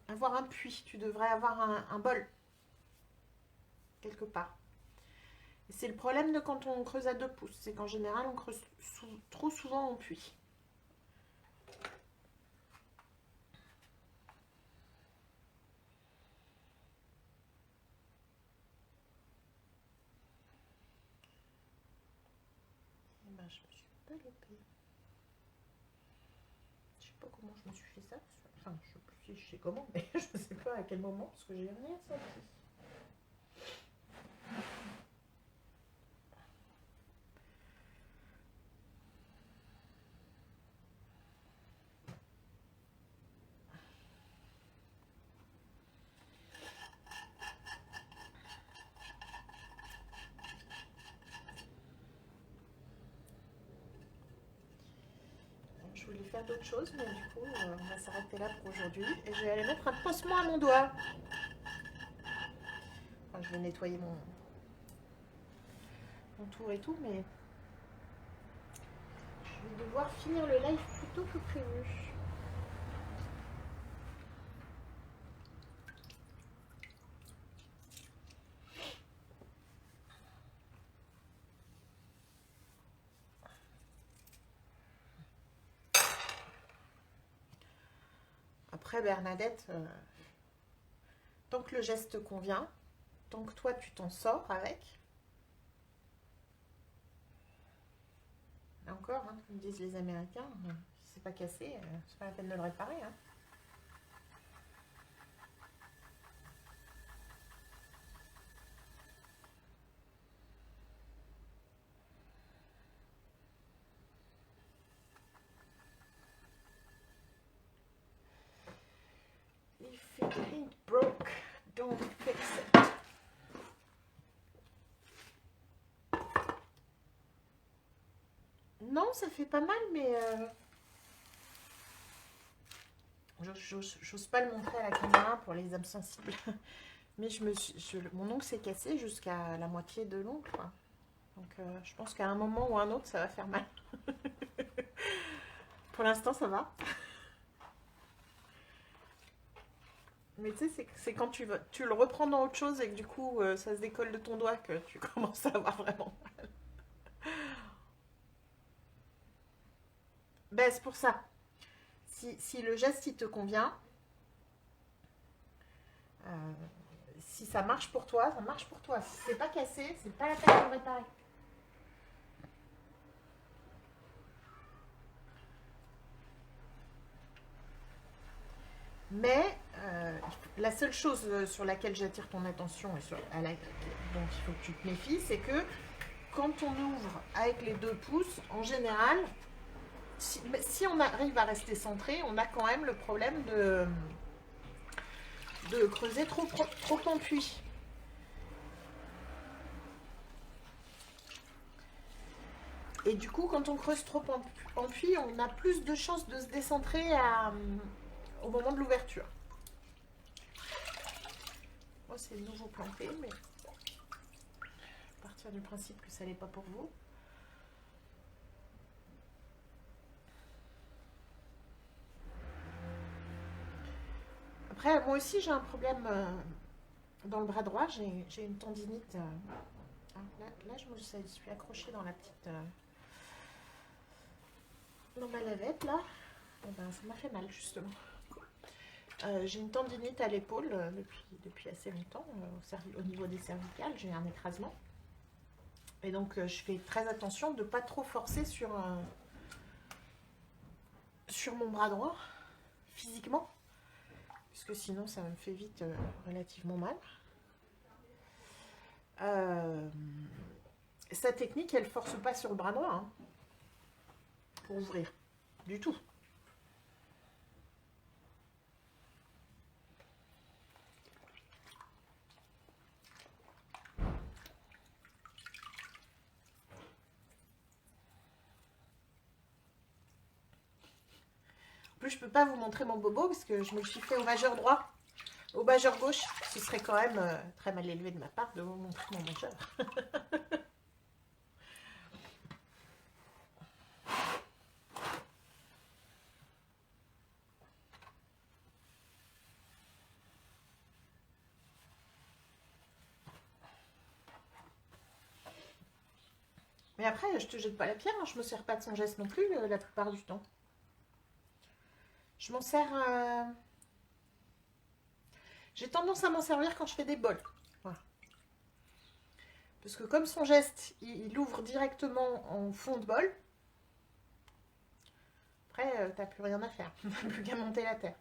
avoir un puits, tu devrais avoir un bol, quelque part. Et c'est le problème de quand on creuse à 2 pouces, c'est qu'en général, on creuse trop souvent en puits. je me suis pas loupée. Je sais pas comment je me suis fait ça. Enfin, je sais plus si je sais comment, mais je sais pas à quel moment, parce que j'ai rien senti. Je voulais faire d'autres choses, mais du coup, on va s'arrêter là pour aujourd'hui. Et je vais aller mettre un pansement à mon doigt. Enfin, je vais nettoyer mon tour et tout, mais je vais devoir finir le live plus tôt que prévu. Après, Bernadette, tant que le geste convient, tant que toi tu t'en sors avec, et encore, hein, comme disent les Américains, si c'est pas cassé, c'est pas la peine de le réparer. Hein. If it ain't broke, don't fix it. Non, ça fait pas mal, mais j'ose pas le montrer à la caméra pour les âmes sensibles. Mais mon ongle s'est cassé jusqu'à la moitié de l'ongle. Donc je pense qu'à un moment ou un autre, ça va faire mal. Pour l'instant, ça va. Mais tu sais, c'est quand tu le reprends dans autre chose et que du coup, ça se décolle de ton doigt que tu commences à avoir vraiment mal. Ben, c'est pour ça. Si le geste, il te convient, si ça marche pour toi, ça marche pour toi. Si c'est pas cassé, c'est pas la peine de le réparer. Mais la seule chose sur laquelle j'attire ton attention et dont il faut que tu te méfies, c'est que quand on ouvre avec les 2 pouces, en général, si on arrive à rester centré, on a quand même le problème de creuser trop en puits. Et du coup, quand on creuse trop en puits, on a plus de chances de se décentrer au moment de l'ouverture. Moi, c'est le nouveau planté, mais bon, à partir du principe que ça n'est pas pour vous. Après, moi aussi, j'ai un problème dans le bras droit. J'ai une tendinite. Là, je suis accrochée dans la petite... dans ma lavette, là. Et ben, ça m'a fait mal, justement. J'ai une tendinite à l'épaule depuis assez longtemps. Au niveau des cervicales, j'ai un écrasement. Et donc, je fais très attention de ne pas trop forcer sur mon bras droit, physiquement. Parce que sinon, ça me fait vite relativement mal. Sa technique, elle ne force pas sur le bras droit, hein, pour ouvrir. Du tout. En plus, je peux pas vous montrer mon bobo parce que je me le suis fait au majeur droit. Au majeur gauche, ce serait quand même très mal élevé de ma part de vous montrer mon majeur. Mais après, je te jette pas la pierre, hein, je me sers pas de son geste non plus la plupart du temps. Je m'en sers... J'ai tendance à m'en servir quand je fais des bols. Voilà. Parce que comme son geste, il ouvre directement en fond de bol, après, t'as plus rien à faire. T'as plus qu'à monter la terre.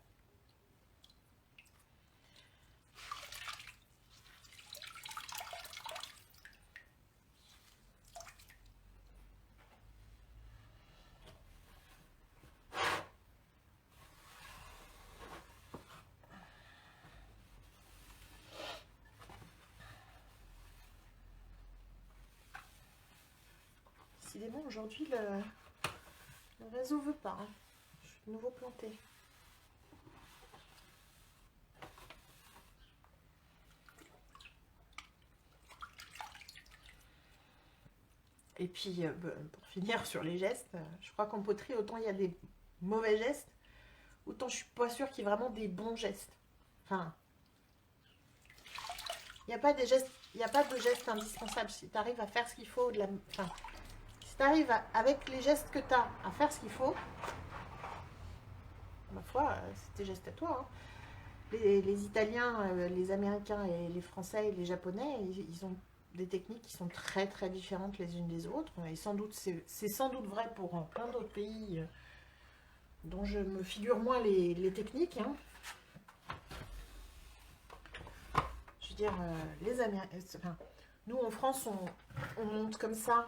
Décidément, aujourd'hui, le réseau veut pas. Hein. Je suis de nouveau plantée. Et puis, pour finir sur les gestes, je crois qu'en poterie, autant il y a des mauvais gestes, autant je suis pas sûre qu'il y ait vraiment des bons gestes. Enfin, il n'y a pas des gestes, il n'y a pas de gestes indispensables. Si tu arrives à faire ce qu'il faut, enfin, si tu arrives avec les gestes que tu as à faire ce qu'il faut, ma foi, c'est tes gestes à toi. Hein. Les Italiens, les Américains et les Français et les Japonais, ils ont des techniques qui sont très très différentes les unes des autres. Et sans doute, c'est sans doute vrai pour plein d'autres pays dont je me figure moins les techniques. Hein. Je veux dire, les Américains, enfin, nous en France, on monte comme ça,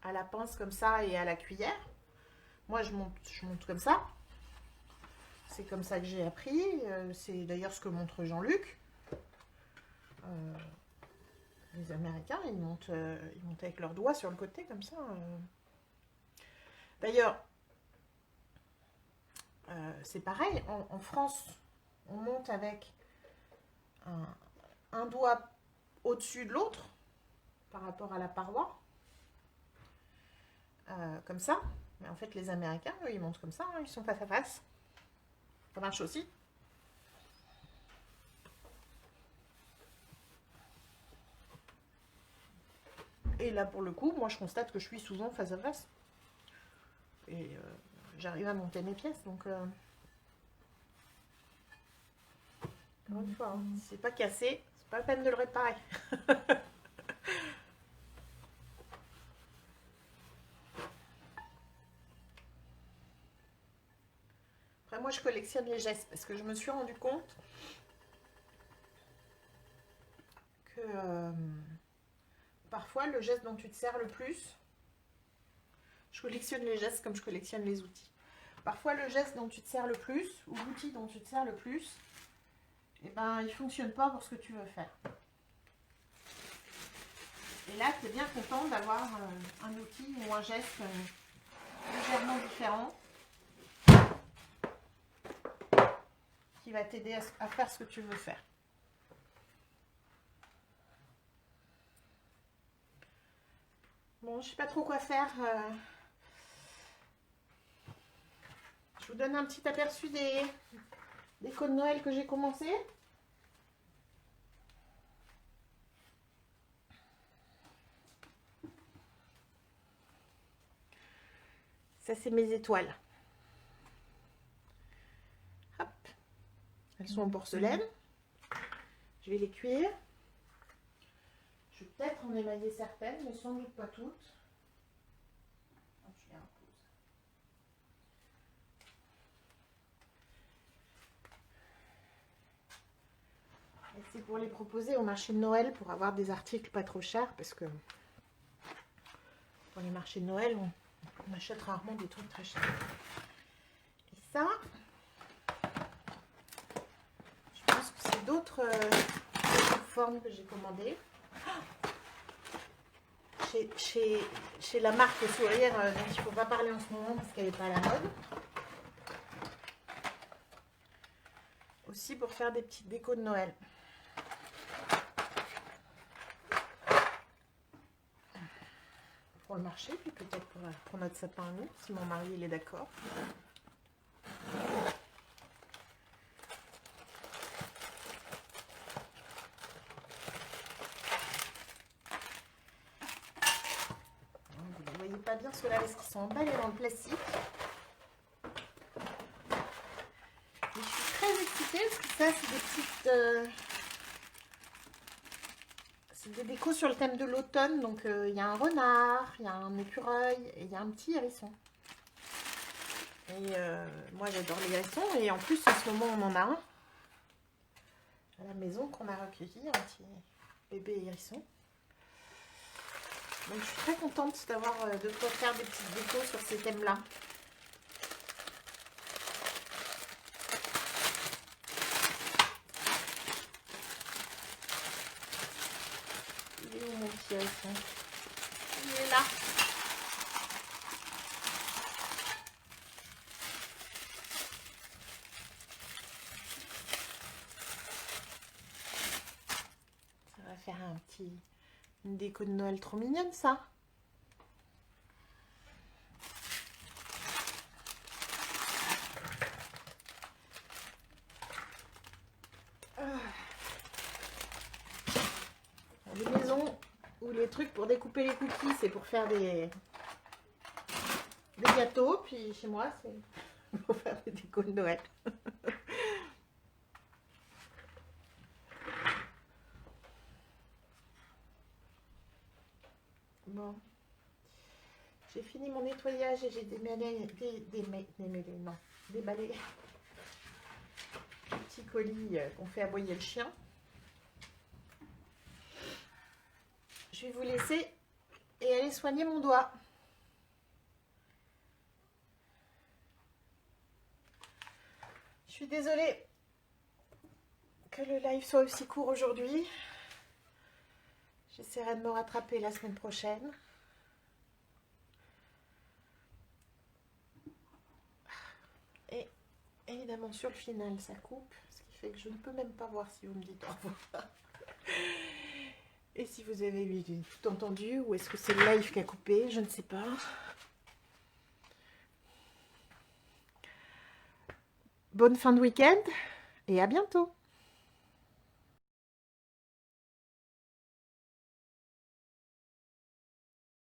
à la pince comme ça et à la cuillère. Moi, je monte comme ça. C'est comme ça que j'ai appris. C'est d'ailleurs ce que montre Jean-Luc. Les Américains, ils montent avec leurs doigts sur le côté, comme ça. D'ailleurs, c'est pareil. En France, on monte avec un doigt au-dessus de l'autre, par rapport à la paroi. Comme ça. Mais en fait, les Américains, eux, ils montent comme ça. Hein, ils sont face à face. Ça marche aussi. Et là, pour le coup, moi, je constate que je suis souvent face à face. Et j'arrive à monter mes pièces, donc... Encore une fois, hein, si c'est pas cassé, c'est pas la peine de le réparer. Après, moi, je collectionne les gestes, parce que je me suis rendu compte que... parfois, le geste dont tu te sers le plus, je collectionne les gestes comme je collectionne les outils. Parfois, le geste dont tu te sers le plus, ou l'outil dont tu te sers le plus, eh ben, il ne fonctionne pas pour ce que tu veux faire. Et là, tu es bien content d'avoir un outil ou un geste légèrement différent qui va t'aider à faire ce que tu veux faire. Bon, je sais pas trop quoi faire. Je vous donne un petit aperçu des décos de Noël que j'ai commencé. Ça, c'est mes étoiles. Hop. Elles sont en porcelaine. Je vais les cuire. Je vais peut-être en émailler certaines, mais sans doute pas toutes. Et c'est pour les proposer au marché de Noël pour avoir des articles pas trop chers, parce que pour les marchés de Noël, on achète rarement des trucs très chers. Et ça, je pense que c'est d'autres formes que j'ai commandées. Chez la marque Sourire, dont il ne faut pas parler en ce moment parce qu'elle n'est pas à la mode. Aussi pour faire des petites décos de Noël. Pour le marché, puis peut-être pour notre sapin à nous, si mon mari il est d'accord. Vous ne voyez pas bien ceux-là parce qu'ils sont emballés dans le plastique. Mais je suis très excitée parce que ça, c'est des petites... C'est des décos sur le thème de l'automne. Donc, il y a un renard, il y a un écureuil et il y a un petit hérisson. Et moi, j'adore les hérissons. Et en plus, en ce moment, on en a un à la maison qu'on a recueilli, un petit bébé hérisson. Donc, je suis très contente d'avoir de quoi faire des petites décos sur ces thèmes-là. Il est où mon petit hérisson? Il est là. Ça va faire une déco de Noël trop mignonne, ça. Les maisons où les trucs pour découper les cookies, c'est pour faire des gâteaux. Puis chez moi, c'est pour faire des décos de Noël. Bon. J'ai fini mon nettoyage et j'ai déballé le petit colis qu'on fait aboyer le chien. Je vais vous laisser et aller soigner mon doigt. Je suis désolée que le live soit aussi court aujourd'hui. J'essaierai de me rattraper la semaine prochaine. Et évidemment, sur le final, ça coupe. Ce qui fait que je ne peux même pas voir si vous me dites au revoir. Et si vous avez tout entendu, ou est-ce que c'est le live qui a coupé? Je ne sais pas. Bonne fin de week-end et à bientôt.